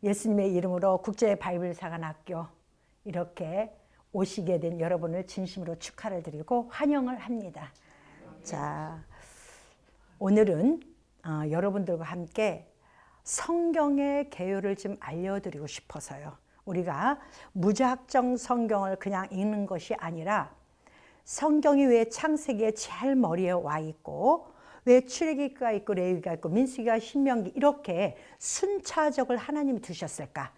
예수님의 이름으로 국제 바이블 사관학교 이렇게 오시게 된 여러분을 진심으로 축하를 드리고 환영을 합니다. 자, 오늘은 여러분들과 함께 성경의 개요를 좀 알려드리고 싶어서요. 우리가 무작정 성경을 그냥 읽는 것이 아니라 성경이 왜 창세기의 제일 머리에 와 있고 왜 출애굽기가 있고 레위기가 있고 민수기가 신명기 이렇게 순차적을 하나님이 두셨을까?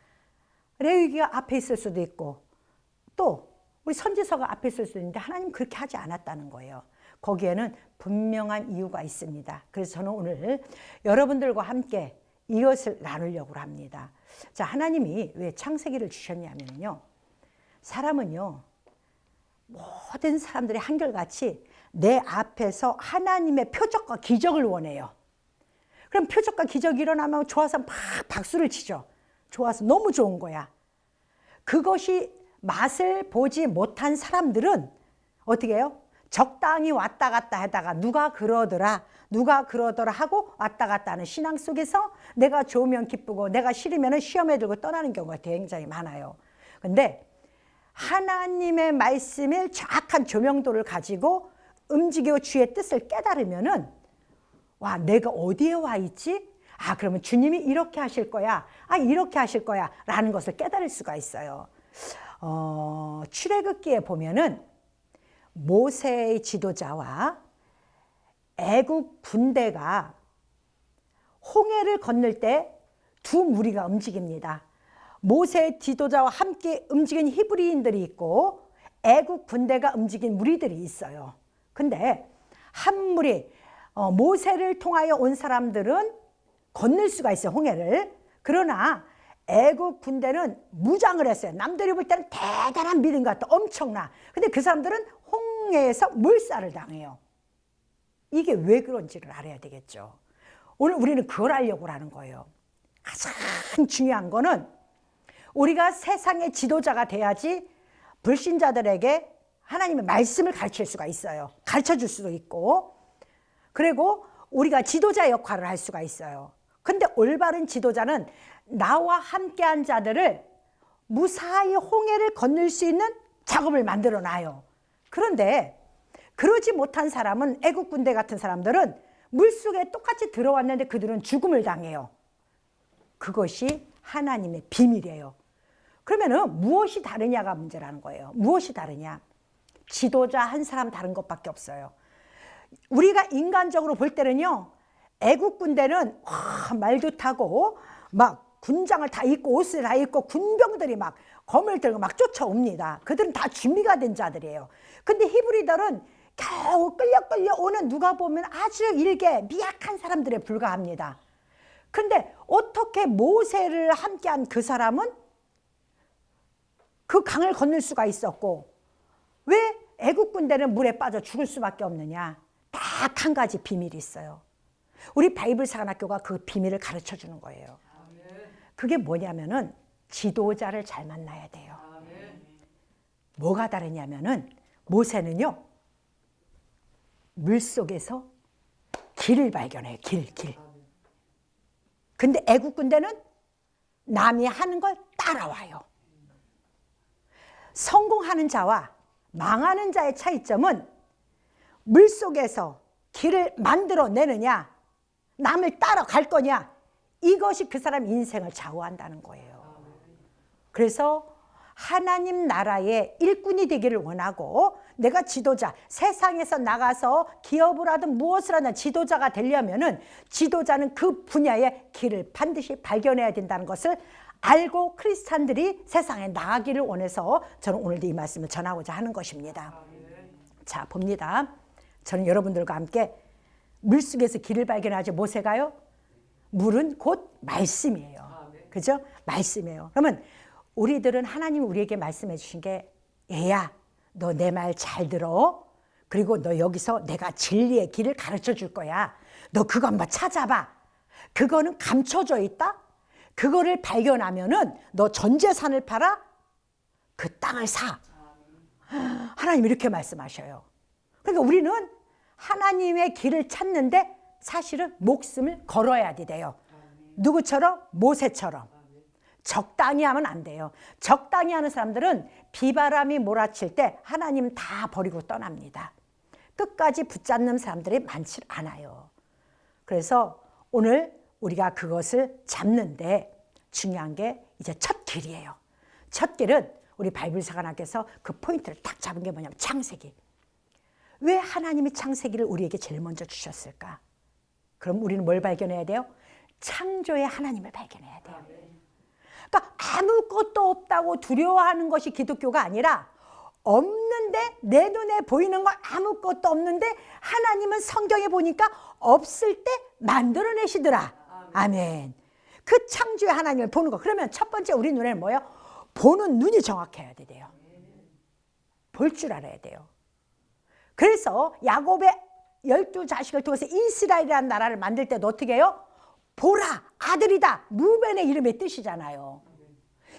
레위기가 앞에 있을 수도 있고 또 우리 선지서가 앞에 있을 수도 있는데 하나님 그렇게 하지 않았다는 거예요. 거기에는 분명한 이유가 있습니다. 그래서 저는 오늘 여러분들과 함께 이것을 나누려고 합니다. 자, 하나님이 왜 창세기를 주셨냐면요. 사람은요, 모든 사람들이 한결같이 내 앞에서 하나님의 표적과 기적을 원해요. 그럼 표적과 기적이 일어나면 좋아서 막 박수를 치죠. 좋아서 너무 좋은 거야. 그것이 맛을 보지 못한 사람들은 어떻게 해요? 적당히 왔다 갔다 하다가 누가 그러더라 하고 왔다 갔다 하는 신앙 속에서 내가 좋으면 기쁘고 내가 싫으면 시험에 들고 떠나는 경우가 굉장히 많아요. 근데 하나님의 말씀의 정확한 조명도를 가지고 움직이고 주의 뜻을 깨달으면은 와, 내가 어디에 와 있지? 아, 그러면 주님이 이렇게 하실 거야. 아, 이렇게 하실 거야. 라는 것을 깨달을 수가 있어요. 출애굽기에 보면은 모세의 지도자와 애국 군대가 홍해를 건널 때 두 무리가 움직입니다. 모세의 지도자와 함께 움직인 히브리인들이 있고 애국 군대가 움직인 무리들이 있어요. 근데 한 무리 모세를 통하여 온 사람들은 건널 수가 있어요, 홍해를. 그러나 애국 군대는 무장을 했어요. 남들이 볼 때는 대단한 믿음 같아, 엄청나. 근데 그 사람들은 홍해에서 물살을 당해요. 이게 왜 그런지를 알아야 되겠죠. 오늘 우리는 그걸 알려고 하는 거예요. 가장 중요한 거는 우리가 세상의 지도자가 돼야지 불신자들에게 하나님의 말씀을 가르칠 수가 있어요. 가르쳐 줄 수도 있고, 그리고 우리가 지도자 역할을 할 수가 있어요. 근데 올바른 지도자는 나와 함께한 자들을 무사히 홍해를 건널 수 있는 작업을 만들어 놔요. 그런데 그러지 못한 사람은, 애국 군대 같은 사람들은 물속에 똑같이 들어왔는데 그들은 죽음을 당해요. 그것이 하나님의 비밀이에요. 그러면은 무엇이 다르냐가 문제라는 거예요. 무엇이 다르냐? 지도자 한 사람 다른 것밖에 없어요. 우리가 인간적으로 볼 때는요, 애국 군대는 말도 타고 막 군장을 다 입고 옷을 다 입고 군병들이 막 검을 들고 막 쫓아옵니다. 그들은 다 준비가 된 자들이에요. 근데 히브리들은 겨우 끌려 오는, 누가 보면 아주 일개 미약한 사람들에 불과합니다. 근데 어떻게 모세를 함께한 그 사람은 그 강을 건널 수가 있었고 왜 애국 군대는 물에 빠져 죽을 수밖에 없느냐? 딱 한 가지 비밀이 있어요. 우리 바이블 사관학교가 그 비밀을 가르쳐 주는 거예요. 그게 뭐냐면은 지도자를 잘 만나야 돼요. 뭐가 다르냐면은 모세는요, 물속에서 길을 발견해요. 길. 근데 애국 군대는 남이 하는 걸 따라와요. 성공하는 자와 망하는 자의 차이점은 물속에서 길을 만들어내느냐, 남을 따라갈 거냐, 이것이 그 사람 인생을 좌우한다는 거예요. 그래서 하나님 나라의 일꾼이 되기를 원하고 내가 지도자, 세상에서 나가서 기업을 하든 무엇을 하든 지도자가 되려면은 지도자는 그 분야의 길을 반드시 발견해야 된다는 것을 알고 크리스찬들이 세상에 나가기를 원해서 저는 오늘도 이 말씀을 전하고자 하는 것입니다. 자, 봅니다. 저는 여러분들과 함께 물속에서 길을 발견하지 모세가요, 물은 곧 말씀이에요. 그죠? 말씀이에요. 그러면 우리들은 하나님이 우리에게 말씀해 주신 게, 얘야, 너 내 말 잘 들어. 그리고 너 여기서 내가 진리의 길을 가르쳐 줄 거야. 너 그거 한번 찾아봐. 그거는 감춰져 있다. 그거를 발견하면은 너 전 재산을 팔아 그 땅을 사. 하나님 이렇게 말씀하셔요. 그러니까 우리는 하나님의 길을 찾는데 사실은 목숨을 걸어야 돼요. 누구처럼? 모세처럼. 적당히 하면 안 돼요. 적당히 하는 사람들은 비바람이 몰아칠 때 하나님 다 버리고 떠납니다. 끝까지 붙잡는 사람들이 많지 않아요. 그래서 오늘 우리가 그것을 잡는데 중요한 게 이제 첫 길이에요. 첫 길은 우리 바이블사관학에서 그 포인트를 딱 잡은 게 뭐냐면 창세기. 왜 하나님이 창세기를 우리에게 제일 먼저 주셨을까? 그럼 우리는 뭘 발견해야 돼요? 창조의 하나님을 발견해야 돼요. 그러니까 아무것도 없다고 두려워하는 것이 기독교가 아니라 없는데, 내 눈에 보이는 건 아무것도 없는데 하나님은 성경에 보니까 없을 때 만들어내시더라. 아멘. 그 창조의 하나님을 보는 거. 그러면 첫 번째 우리 눈에는 뭐예요? 보는 눈이 정확해야 돼요. 볼 줄 알아야 돼요. 그래서 야곱의 12자식을 통해서 이스라엘이라는 나라를 만들 때도 어떻게 해요? 보라, 아들이다. 루벤의 이름의 뜻이잖아요.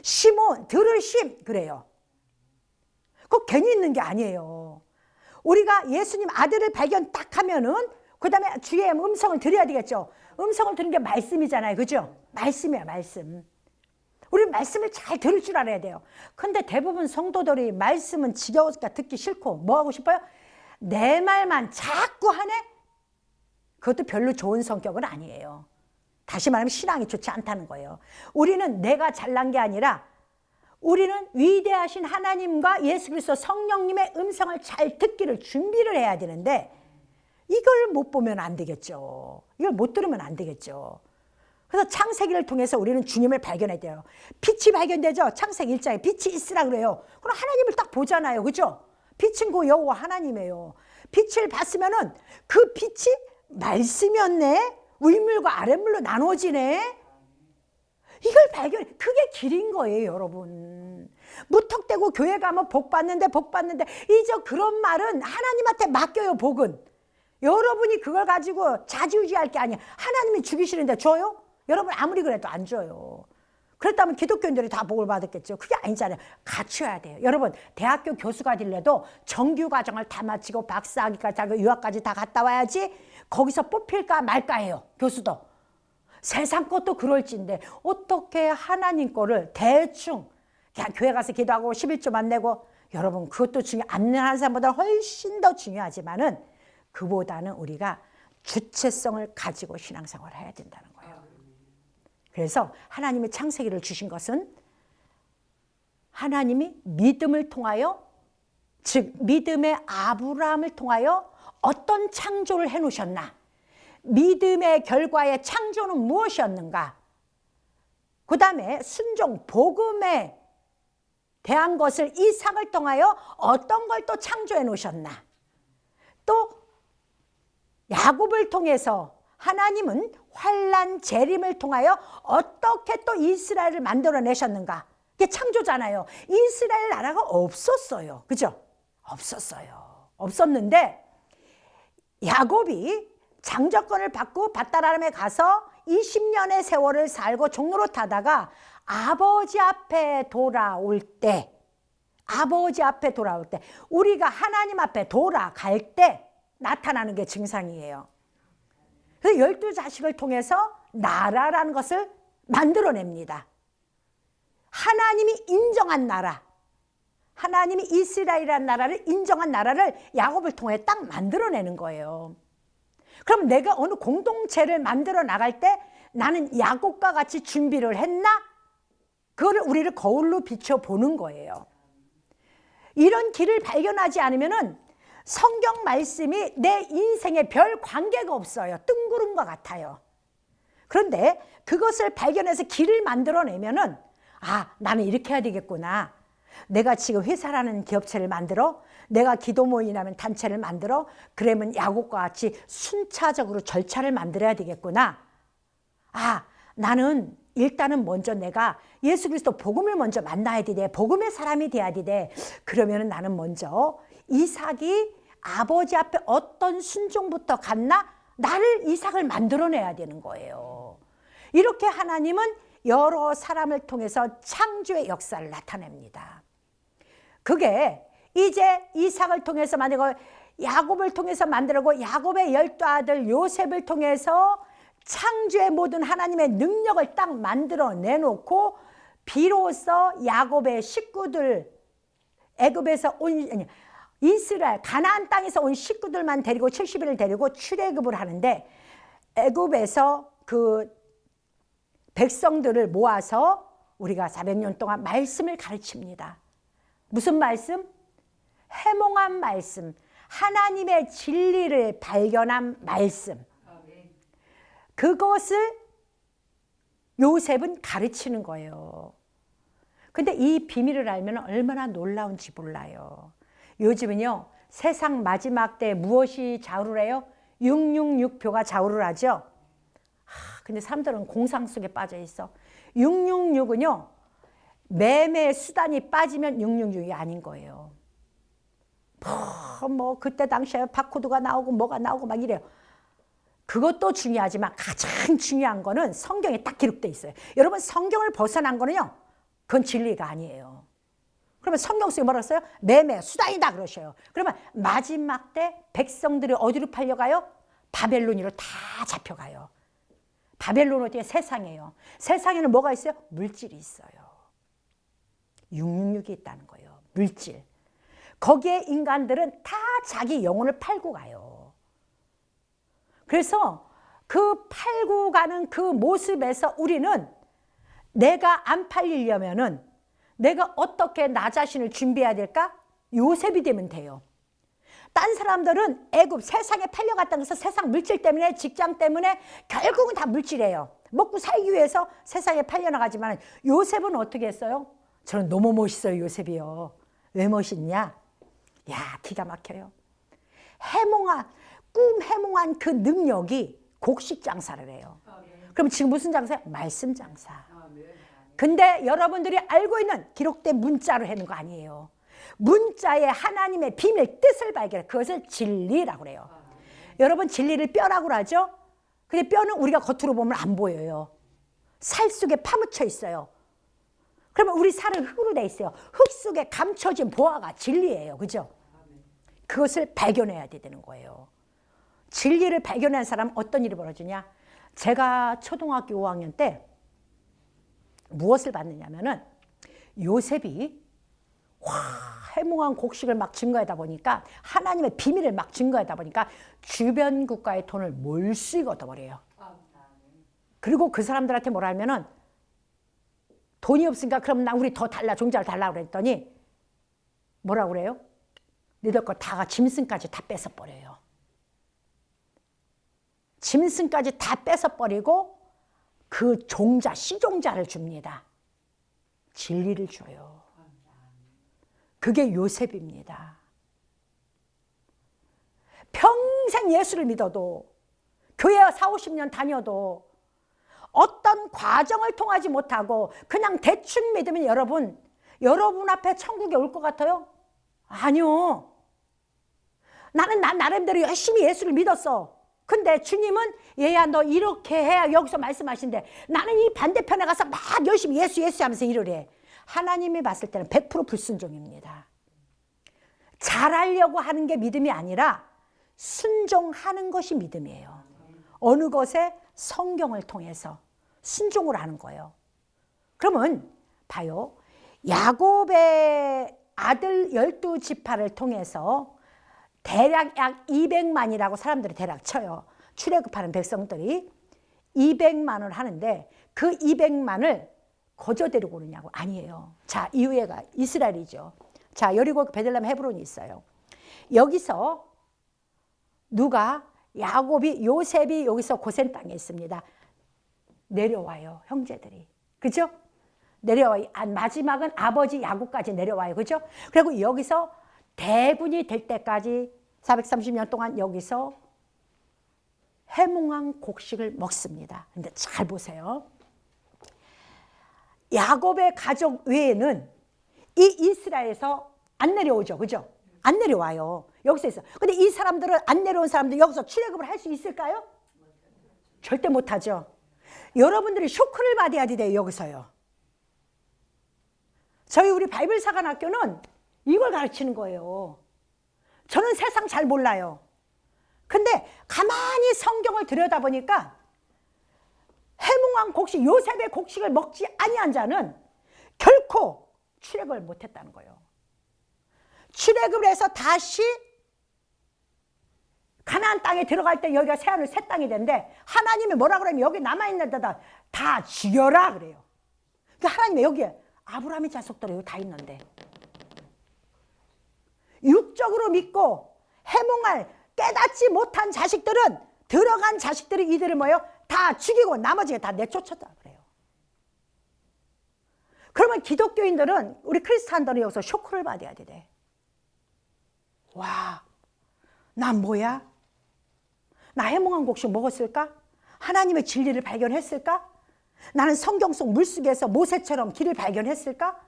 시몬, 들을 심, 그래요. 그거 괜히 있는 게 아니에요. 우리가 예수님 아들을 발견 딱 하면은 그 다음에 주의 음성을 들어야 되겠죠. 음성을 들은 게 말씀이잖아요. 그죠? 말씀이야, 말씀. 우리 말씀을 잘 들을 줄 알아야 돼요. 근데 대부분 성도들이 말씀은 지겨우니까 듣기 싫고 뭐 하고 싶어요? 내 말만 자꾸 하네? 그것도 별로 좋은 성격은 아니에요. 다시 말하면 신앙이 좋지 않다는 거예요. 우리는 내가 잘난 게 아니라 우리는 위대하신 하나님과 예수 그리스도 성령님의 음성을 잘 듣기를 준비를 해야 되는데 이걸 못 보면 안 되겠죠. 이걸 못 들으면 안 되겠죠. 그래서 창세기를 통해서 우리는 주님을 발견해야 돼요. 빛이 발견되죠. 창세기 1장에 빛이 있으라 그래요. 그럼 하나님을 딱 보잖아요. 그죠? 빛은 그 여호와 하나님이에요. 빛을 봤으면은 그 빛이 말씀이었네. 윗물과 아랫물로 나눠지네. 이걸 발견해. 그게 길인 거예요, 여러분. 무턱대고 교회 가면 복 받는데 이제 그런 말은 하나님한테 맡겨요, 복은. 여러분이 그걸 가지고 자지우지할 게 아니야. 하나님이 주기시는데 줘요? 여러분 아무리 그래도 안 줘요. 그랬다면 기독교인들이 다 복을 받았겠죠. 그게 아니잖아요. 갖춰야 돼요. 여러분 대학교 교수가 되려도 정규과정을 다 마치고 박사학위까지 하고 유학까지 다 갔다 와야지 거기서 뽑힐까 말까예요. 교수도. 세상 것도 그럴진데 어떻게 하나님 거를 대충 그냥 교회 가서 기도하고 11조만 내고, 여러분 그것도 안 내는 사람보다 훨씬 더 중요하지만은 그보다는 우리가 주체성을 가지고 신앙생활을 해야 된다는 거예요. 그래서 하나님이 창세기를 주신 것은 하나님이 믿음을 통하여, 즉 믿음의 아브라함을 통하여 어떤 창조를 해놓으셨나, 믿음의 결과의 창조는 무엇이었는가, 그 다음에 순종 복음에 대한 것을 이삭을 통하여 어떤 걸 또 창조해 놓으셨나, 또 야곱을 통해서 하나님은 환난 재림을 통하여 어떻게 또 이스라엘을 만들어내셨는가. 이게 창조잖아요. 이스라엘 나라가 없었어요. 그죠? 없었어요. 없었는데 야곱이 장자권을 받고 밧다람에 가서 20년의 세월을 살고 종로로 타다가 아버지 앞에 돌아올 때, 우리가 하나님 앞에 돌아갈 때 나타나는 게 증상이에요. 그래서 12자식을 통해서 나라라는 것을 만들어냅니다. 하나님이 인정한 나라, 하나님이 이스라엘이라는 나라를 인정한 나라를 야곱을 통해 딱 만들어내는 거예요. 그럼 내가 어느 공동체를 만들어 나갈 때 나는 야곱과 같이 준비를 했나? 그거를 우리를 거울로 비춰보는 거예요. 이런 길을 발견하지 않으면은 성경 말씀이 내 인생에 별 관계가 없어요. 뜬구름과 같아요. 그런데 그것을 발견해서 길을 만들어내면은 나는 이렇게 해야 되겠구나. 내가 지금 회사라는 기업체를 만들어, 내가 기도 모임이라면 단체를 만들어, 그러면 야곱과 같이 순차적으로 절차를 만들어야 되겠구나. 나는 일단은 먼저 내가 예수 그리스도 복음을 먼저 만나야 돼. 복음의 사람이 돼야 돼. 그러면은 나는 먼저 이삭이 아버지 앞에 어떤 순종부터 갔나? 나를 이삭을 만들어내야 되는 거예요. 이렇게 하나님은 여러 사람을 통해서 창조의 역사를 나타냅니다. 그게 이제 이삭을 통해서 만들고 야곱을 통해서 만들고 야곱의 12아들 요셉을 통해서 창조의 모든 하나님의 능력을 딱 만들어내놓고 비로소 야곱의 식구들, 애굽에서 온 이스라엘 가나안 땅에서 온 식구들만 데리고 70인을 데리고 출애굽을 하는데, 애굽에서 그 백성들을 모아서 우리가 400년 동안 말씀을 가르칩니다. 무슨 말씀? 해몽한 말씀, 하나님의 진리를 발견한 말씀. 그것을 요셉은 가르치는 거예요. 근데 이 비밀을 알면 얼마나 놀라운지 몰라요. 요즘은요, 세상 마지막 때 무엇이 좌우를 666표가 좌우를 하죠. 근데 사람들은 공상 속에 빠져 있어. 666은요, 매매 수단이 빠지면 666이 아닌 거예요. 뭐 그때 당시에 바코드가 나오고 뭐가 나오고 막 이래요. 그것도 중요하지만 가장 중요한 거는 성경에 딱 기록돼 있어요. 여러분, 성경을 벗어난 거는요, 그건 진리가 아니에요. 그러면 성경 속에 뭐라고 써요? 매매 수단이다 그러셔요. 그러면 마지막 때 백성들이 어디로 팔려가요? 바벨론으로 다 잡혀가요. 바벨론 어디에? 세상이에요. 세상에는 뭐가 있어요? 물질이 있어요. 666이 있다는 거예요. 물질. 거기에 인간들은 다 자기 영혼을 팔고 가요. 그래서 그 팔고 가는 그 모습에서 우리는 내가 안 팔리려면은 내가 어떻게 나 자신을 준비해야 될까? 요셉이 되면 돼요. 딴 사람들은 애굽 세상에 팔려갔다는 것은 세상 물질 때문에, 직장 때문에 결국은 다 물질이에요. 먹고 살기 위해서 세상에 팔려나가지만 요셉은 어떻게 했어요? 저는 너무 멋있어요, 요셉이요. 왜 멋있냐? 야, 기가 막혀요. 꿈 해몽한 그 능력이 곡식 장사를 해요. 그럼 지금 무슨 장사예요? 말씀 장사. 근데 여러분들이 알고 있는 기록된 문자로 하는 거 아니에요. 문자에 하나님의 비밀 뜻을 발견해. 그것을 진리라고 그래요. 여러분, 진리를 뼈라고 하죠. 근데 뼈는 우리가 겉으로 보면 안 보여요. 살 속에 파묻혀 있어요. 그러면 우리 살은 흙으로 돼 있어요. 흙 속에 감춰진 보화가 진리예요. 그죠? 그것을 발견해야 되는 거예요. 진리를 발견한 사람은 어떤 일이 벌어지냐? 제가 초등학교 5학년 때 무엇을 봤느냐면은, 요셉이 해몽한 곡식을 막 증거하다 보니까, 하나님의 비밀을 막 증거하다 보니까 주변 국가의 돈을 몰수히 걷어버려요. 그리고 그 사람들한테 뭐라 하면은, 돈이 없으니까 그럼 우리 더 달라, 종자를 달라 그랬더니 뭐라고 그래요? 너희들 거 다가 짐승까지 다 뺏어버려요. 짐승까지 다 뺏어버리고 그 종자, 씨종자를 줍니다. 진리를 줘요. 그게 요셉입니다. 평생 예수를 믿어도, 교회 40-50년 다녀도 어떤 과정을 통하지 못하고 그냥 대충 믿으면 여러분 앞에 천국에 올 것 같아요? 아니요. 나는 나 나름대로 열심히 예수를 믿었어. 근데 주님은 얘야 너 이렇게 해야 여기서 말씀하신대. 나는 이 반대편에 가서 막 열심히 예수 하면서 일을 해. 하나님이 봤을 때는 100% 불순종입니다. 잘하려고 하는 게 믿음이 아니라 순종하는 것이 믿음이에요. 어느 것에? 성경을 통해서 순종을 하는 거예요. 그러면 봐요. 야곱의 아들 12지파를 통해서 대략 약 200만이라고 사람들이 대략 쳐요. 출애굽하는 백성들이 200만을 하는데 그 200만을 거저 데리고 오느냐고? 아니에요. 자, 이후에가 이스라엘이죠. 자, 여리고 베들레헴 헤브론이 있어요. 여기서 요셉이 여기서 고센 땅에 있습니다. 내려와요, 형제들이. 그죠? 내려와요. 마지막은 아버지 야곱까지 내려와요. 그죠? 그리고 여기서 대군이 될 때까지 430년 동안 여기서 해몽한 곡식을 먹습니다. 근데 잘 보세요. 야곱의 가족 외에는 이 이스라엘에서 안 내려오죠. 그죠? 안 내려와요. 여기서 있어. 근데 이 사람들은, 안 내려온 사람들 여기서 출애굽을 할 수 있을까요? 절대 못하죠. 여러분들이 쇼크를 받아야 돼요. 여기서요. 우리 바이블 사관학교는 이걸 가르치는 거예요. 저는 세상 잘 몰라요. 근데 가만히 성경을 들여다보니까 해몽한 곡식, 요셉의 곡식을 먹지 아니한 자는 결코 출애굽을 못했다는 거예요. 출애굽을 해서 다시 가나안 땅에 들어갈 때 여기가 새하늘 새 땅이 되는데 하나님이 뭐라 그러면 여기 남아있는 데다 다 죽여라 그래요. 그러니까 하나님이 여기에 아브라함의 자손들이 여기 다 있는데 육적으로 믿고 해몽할 깨닫지 못한 자식들은 들어간 자식들이 이들을 뭐예요? 다 죽이고 나머지가 다 내쫓았다 그래요. 그러면 기독교인들은 우리 크리스찬들은 여기서 쇼크를 받아야 돼. 와, 난 뭐야? 나 해몽한 곡식 먹었을까? 하나님의 진리를 발견했을까? 나는 성경 속 물속에서 모세처럼 길을 발견했을까?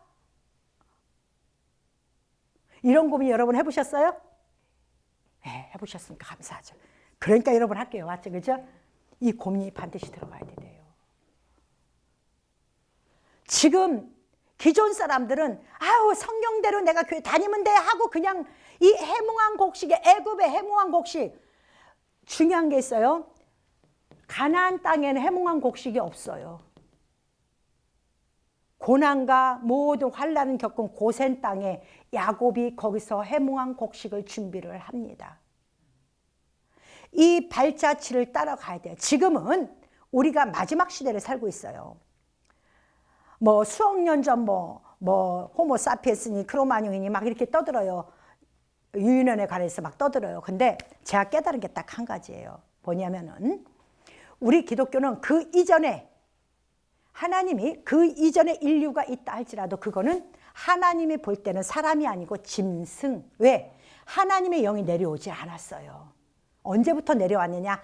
이런 고민 여러분 해보셨어요? 네, 해보셨으니까 감사하죠. 그러니까 여러분 학교에 왔죠, 그죠? 이 고민이 반드시 들어가야 돼요. 지금 기존 사람들은 아우 성경대로 내가 교회 다니면 돼 하고 그냥 이 해몽한 곡식에 애굽의 해몽한 곡식 중요한 게 있어요. 가나안 땅에는 해몽한 곡식이 없어요. 고난과 모든 환난을 겪은 고센 땅에 야곱이 거기서 해몽한 곡식을 준비를 합니다. 이 발자취를 따라가야 돼요. 지금은 우리가 마지막 시대를 살고 있어요. 뭐 수억 년 전 뭐 호모사피엔스니 크로마뇽이니 막 이렇게 떠들어요. 유인원에 관해서 막 떠들어요. 근데 제가 깨달은 게 딱 한 가지예요. 뭐냐면은 우리 기독교는 그 이전에 하나님이 그 이전에 인류가 있다 할지라도 그거는 하나님이 볼 때는 사람이 아니고 짐승. 왜? 하나님의 영이 내려오지 않았어요. 언제부터 내려왔느냐?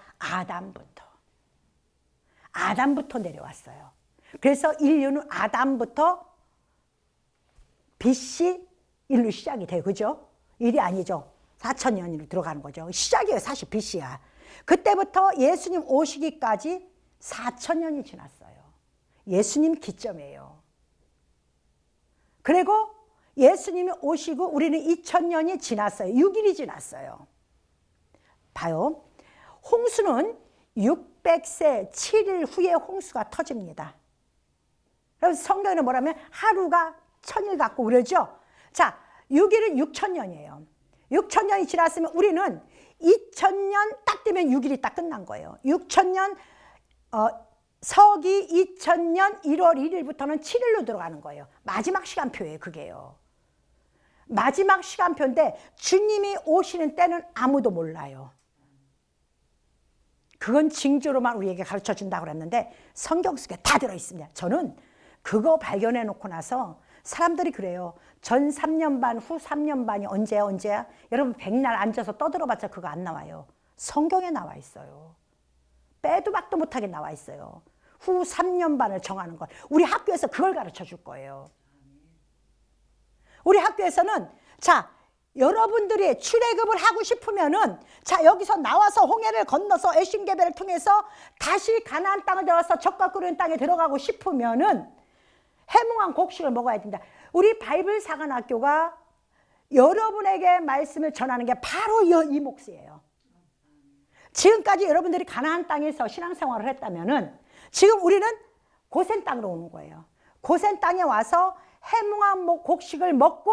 아담부터 내려왔어요. 그래서 인류는 아담부터 BC 인류 시작이 돼요. 그죠? 일이 아니죠. 4,000년으로 들어가는 거죠. 시작이에요. 사실 BC야. 그때부터 예수님 오시기까지 4,000년이 지났어요. 예수님 기점이에요. 그리고 예수님이 오시고 우리는 2,000년이 지났어요. 6일이 지났어요. 봐요. 홍수는 600세 7일 후에 홍수가 터집니다. 그래서 성경에는 뭐라면 하루가 1000일 같고 그러죠. 자, 6일은 6,000년이에요. 6,000년이 지났으면 우리는 2,000년 딱 되면 6일이 딱 끝난 거예요. 6,000년 서기 2000년 1월 1일부터는 7일로 들어가는 거예요. 마지막 시간표예요. 그게요. 마지막 시간표인데 주님이 오시는 때는 아무도 몰라요. 그건 징조로만 우리에게 가르쳐 준다고 그랬는데 성경 속에 다 들어있습니다. 저는 그거 발견해 놓고 나서 사람들이 그래요. 전 3년 반, 후 3년 반이 언제야? 여러분 백날 앉아서 떠들어봤자 그거 안 나와요. 성경에 나와 있어요. 빼도 박도 못하게 나와 있어요. 후 3년 반을 정하는 것. 우리 학교에서 그걸 가르쳐 줄 거예요. 우리 학교에서는 자, 여러분들이 출애굽을 하고 싶으면은 자, 여기서 나와서 홍해를 건너서 애신개별을 통해서 다시 가나안 땅을 들어가서 젖과 꿀은 땅에 들어가고 싶으면은 해몽한 곡식을 먹어야 된다. 우리 바이블 사관학교가 여러분에게 말씀을 전하는 게 바로 이 몫이에요. 지금까지 여러분들이 가나안 땅에서 신앙생활을 했다면은 지금 우리는 고센 땅으로 오는 거예요. 고센 땅에 와서 해몽한 곡식을 먹고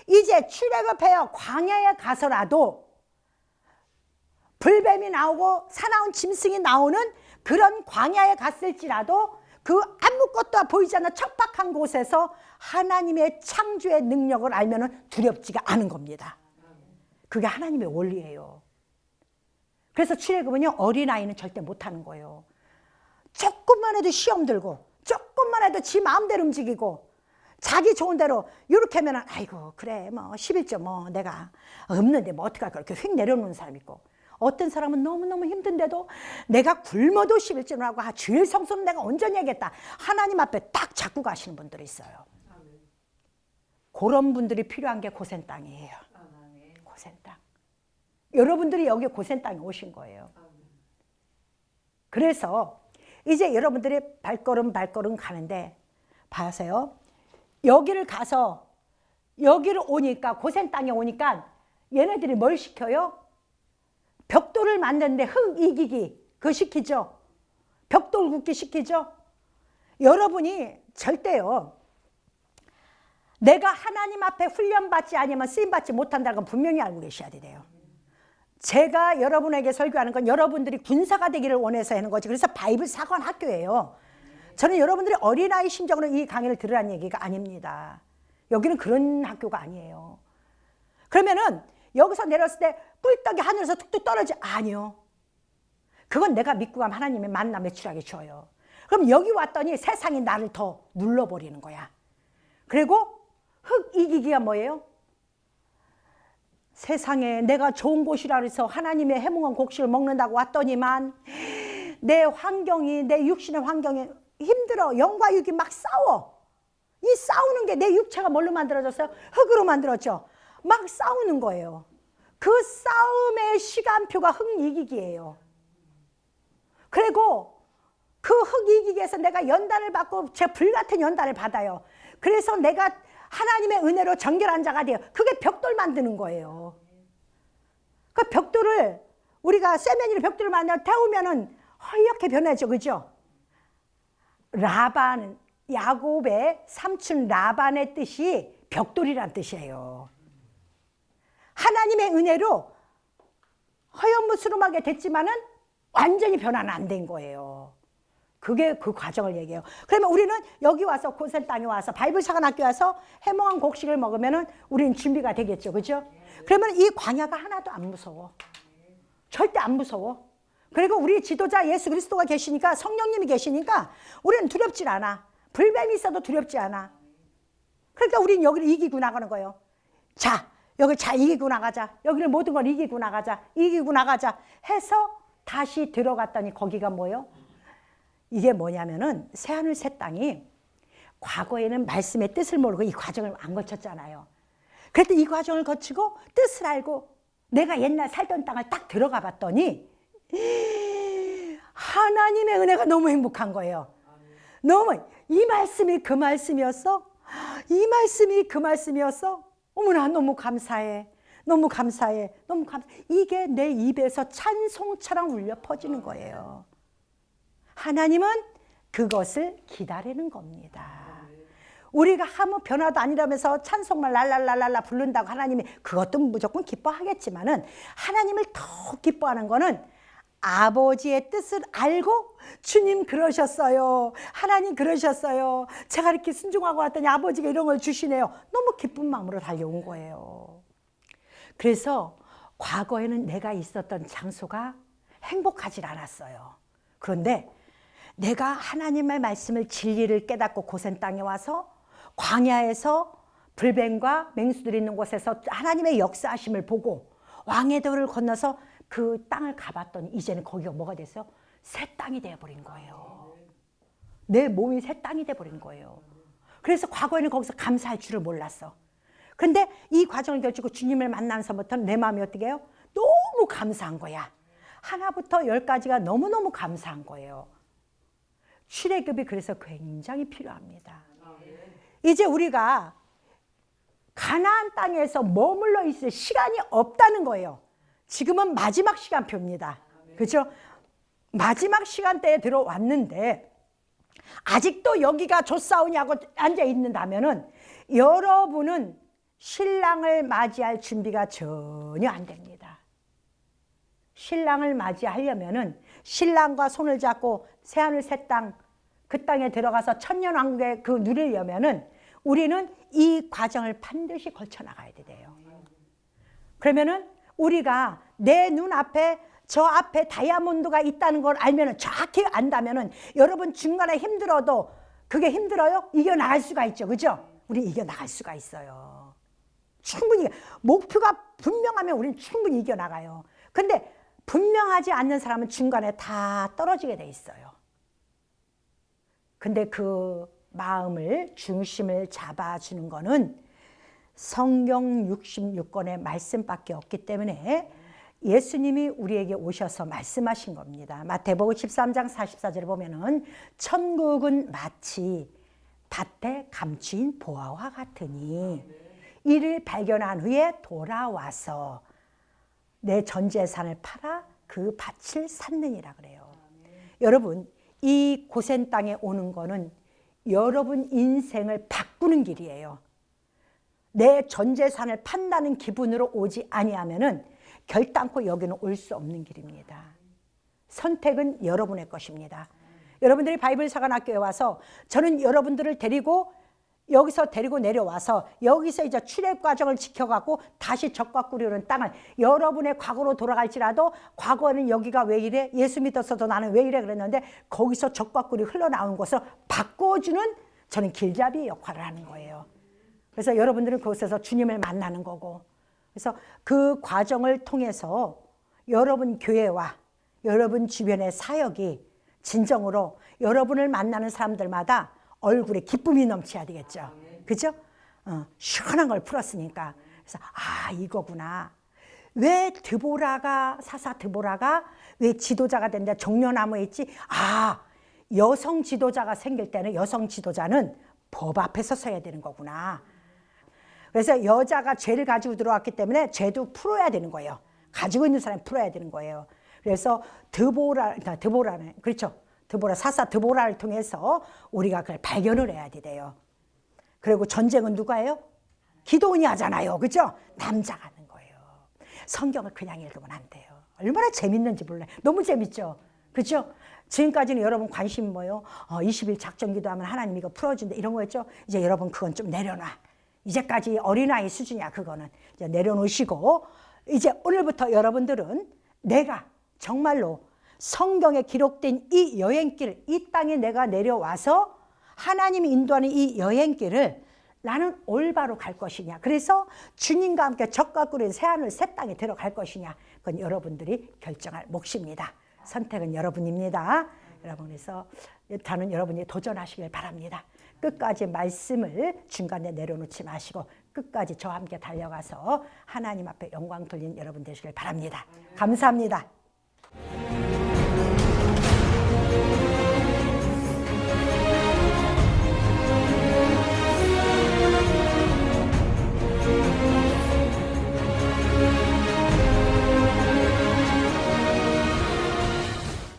이제 출애굽해요. 광야에 가서라도 불뱀이 나오고 사나운 짐승이 나오는 그런 광야에 갔을지라도 그 아무것도 보이지 않는 척박한 곳에서 하나님의 창조의 능력을 알면은 두렵지가 않은 겁니다. 그게 하나님의 원리예요. 그래서 출애굽은요, 어린아이는 절대 못하는 거예요. 조금만 해도 시험 들고 조금만 해도 지 마음대로 움직이고 자기 좋은 대로 이렇게 하면은 아이고 그래 뭐 11조 뭐 내가 없는데 뭐 어떡할까 이렇게 휙 내려놓는 사람 있고 어떤 사람은 너무너무 힘든데도 내가 굶어도 11조를 하고 주일 성수는 내가 온전히 하겠다. 하나님 앞에 딱 잡고 가시는 분들이 있어요. 그런 분들이 필요한 게 고센 땅이에요. 고센 땅. 여러분들이 여기 고센 땅에 오신 거예요. 그래서 이제 여러분들이 발걸음 가는데 봐세요. 여기를 가서 여기를 오니까 고센 땅에 오니까 얘네들이 뭘 시켜요? 벽돌을 만드는데 흙 이기기 그거 시키죠. 벽돌 굽기 시키죠. 여러분이 절대요 내가 하나님 앞에 훈련받지 아니면 쓰임받지 못한다는 건 분명히 알고 계셔야 돼요. 제가 여러분에게 설교하는 건 여러분들이 군사가 되기를 원해서 하는 거지. 그래서 바이블 사관 학교예요. 저는 여러분들이 어린아이 심정으로 이 강의를 들으라는 얘기가 아닙니다. 여기는 그런 학교가 아니에요. 그러면은 여기서 내렸을 때 뿔떡이 하늘에서 툭툭 떨어지 아니요. 그건 내가 믿고 가면 하나님의 만나 매출하게 줘요. 그럼 여기 왔더니 세상이 나를 더 눌러버리는 거야. 그리고 흙 이기기가 뭐예요? 세상에 내가 좋은 곳이라 그래서 하나님의 해몽한 곡식을 먹는다고 왔더니만 내 환경이, 내 육신의 환경이 힘들어. 영과 육이 막 싸워. 이 싸우는 게 내 육체가 뭘로 만들어졌어요? 흙으로 만들었죠. 막 싸우는 거예요. 그 싸움의 시간표가 흙 이기기예요. 그리고 그 흙 이기기에서 내가 연단을 받고 제 불같은 연단을 받아요. 그래서 내가 하나님의 은혜로 정결한 자가 돼요. 그게 벽돌 만드는 거예요. 그 벽돌을 우리가 쇠면이로 벽돌을 만들어 태우면은 허옇게 변하죠. 그죠? 라반, 야곱의 삼촌 라반의 뜻이 벽돌이란 뜻이에요. 하나님의 은혜로 허연무스름하게 됐지만은 완전히 변화는 안 된 거예요. 그게 그 과정을 얘기해요. 그러면 우리는 여기 와서 고센 땅에 와서 바이블 사관학교 와서 해몽한 곡식을 먹으면은 우리는 준비가 되겠죠. 그죠? 그러면 이 광야가 하나도 안 무서워. 절대 안 무서워. 그리고 우리 지도자 예수 그리스도가 계시니까, 성령님이 계시니까 우리는 두렵질 않아. 불뱀이 있어도 두렵지 않아. 그러니까 우리는 여기를 이기고 나가는 거예요. 자, 여기 잘 이기고 나가자. 여기를 모든 걸 이기고 나가자. 이기고 나가자 해서 다시 들어갔더니 거기가 뭐예요? 이게 뭐냐면은 새하늘 새 땅이 과거에는 말씀의 뜻을 모르고 이 과정을 안 거쳤잖아요. 그랬더니 이 과정을 거치고 뜻을 알고 내가 옛날 살던 땅을 딱 들어가 봤더니 하나님의 은혜가 너무 행복한 거예요. 너무 이 말씀이 그 말씀이었어? 이 말씀이 그 말씀이었어? 어머나 너무 감사해. 너무 감사해. 너무 감사해. 이게 내 입에서 찬송처럼 울려 퍼지는 거예요. 하나님은 그것을 기다리는 겁니다. 우리가 아무 변화도 아니라면서 찬송만 랄랄랄랄라 부른다고 하나님이 그것도 무조건 기뻐하겠지만은 하나님을 더 기뻐하는 거는 아버지의 뜻을 알고 주님 그러셨어요. 하나님 그러셨어요. 제가 이렇게 순종하고 왔더니 아버지가 이런 걸 주시네요. 너무 기쁜 마음으로 달려온 거예요. 그래서 과거에는 내가 있었던 장소가 행복하지 않았어요. 그런데 내가 하나님의 말씀을 진리를 깨닫고 고센 땅에 와서 광야에서 불뱀과 맹수들이 있는 곳에서 하나님의 역사하심을 보고 왕의 도를 건너서 그 땅을 가봤더니 이제는 거기가 뭐가 됐어요? 새 땅이 되어버린 거예요. 내 몸이 새 땅이 되어버린 거예요. 그래서 과거에는 거기서 감사할 줄을 몰랐어. 근데 이 과정을 거치고 주님을 만나면서부터 내 마음이 어떻게 해요? 너무 감사한 거야. 하나부터 10까지가 너무너무 감사한 거예요. 출애굽이 그래서 굉장히 필요합니다. 이제 우리가 가나안 땅에서 머물러 있을 시간이 없다는 거예요. 지금은 마지막 시간표입니다. 그렇죠? 마지막 시간대에 들어왔는데 아직도 여기가 조사오냐고 앉아 있는다면은 여러분은 신랑을 맞이할 준비가 전혀 안 됩니다. 신랑을 맞이하려면은 신랑과 손을 잡고 새하늘 새 땅, 그 땅에 들어가서 천년왕국에 그 누리려면은 우리는 이 과정을 반드시 거쳐 나가야 돼요. 그러면은 우리가 내 눈앞에 저 앞에 다이아몬드가 있다는 걸 알면은 정확히 안다면은 여러분 중간에 힘들어도 그게 힘들어요? 이겨나갈 수가 있죠. 그죠? 우리 이겨나갈 수가 있어요. 충분히 목표가 분명하면 우리는 충분히 이겨나가요. 근데 분명하지 않는 사람은 중간에 다 떨어지게 돼 있어요. 근데 그 마음을 중심을 잡아주는 거는 성경 66권의 말씀밖에 없기 때문에 예수님이 우리에게 오셔서 말씀하신 겁니다. 마태복음 13장 44절에 보면은 천국은 마치 밭에 감추인 보화와 같으니 이를 발견한 후에 돌아와서 내 전 재산을 팔아 그 밭을 샀느니라 그래요. 여러분, 이 고센 땅에 오는 거는 여러분 인생을 바꾸는 길이에요. 내 전 재산을 판다는 기분으로 오지 아니하면은 결단코 여기는 올 수 없는 길입니다. 선택은 여러분의 것입니다. 여러분들이 바이블 사관학교에 와서 저는 여러분들을 데리고 여기서 데리고 내려와서 여기서 이제 출애 과정을 지켜갖고 다시 적과 꿀이오는 땅을 여러분의 과거로 돌아갈지라도 과거는 여기가 왜 이래? 예수 믿었어도 나는 왜 이래? 그랬는데 거기서 적과 꿀이 흘러나온 것을 바꿔주는 저는 길잡이 역할을 하는 거예요. 그래서 여러분들은 그곳에서 주님을 만나는 거고, 그래서 그 과정을 통해서 여러분 교회와 여러분 주변의 사역이 진정으로 여러분을 만나는 사람들마다 얼굴에 기쁨이 넘쳐야 되겠죠. 그죠? 시원한 걸 풀었으니까. 그래서 이거구나. 왜 사사 드보라가 왜 지도자가 된다? 종려나무에 있지? 여성 지도자가 생길 때는 여성 지도자는 법 앞에서 서야 되는 거구나. 그래서 여자가 죄를 가지고 들어왔기 때문에 죄도 풀어야 되는 거예요. 가지고 있는 사람이 풀어야 되는 거예요. 그래서 드보라는 그렇죠. 사사 드보라를 통해서 우리가 그걸 발견을 해야 돼요. 그리고 전쟁은 누가 해요? 기도원이 하잖아요. 그죠? 남자가 하는 거예요. 성경을 그냥 읽으면 안 돼요. 얼마나 재밌는지 몰라요. 너무 재밌죠? 그죠? 지금까지는 여러분 관심이 뭐예요? 20일 작전 기도하면 하나님 이거 풀어준다 이런 거였죠? 이제 여러분 그건 좀 내려놔. 이제까지 어린아이 수준이야. 그거는 이제 내려놓으시고, 이제 오늘부터 여러분들은 내가 정말로 성경에 기록된 이 여행길, 이 땅에 내가 내려와서 하나님이 인도하는 이 여행길을 나는 올바로 갈 것이냐, 그래서 주님과 함께 적과 꿀인 새하늘 새 땅에 들어갈 것이냐, 그건 여러분들이 결정할 몫입니다. 선택은 여러분입니다. 여러분, 그래서 저는 여러분이 도전하시길 바랍니다. 끝까지 말씀을 중간에 내려놓지 마시고 끝까지 저와 함께 달려가서 하나님 앞에 영광 돌리는 여러분 되시길 바랍니다. 감사합니다.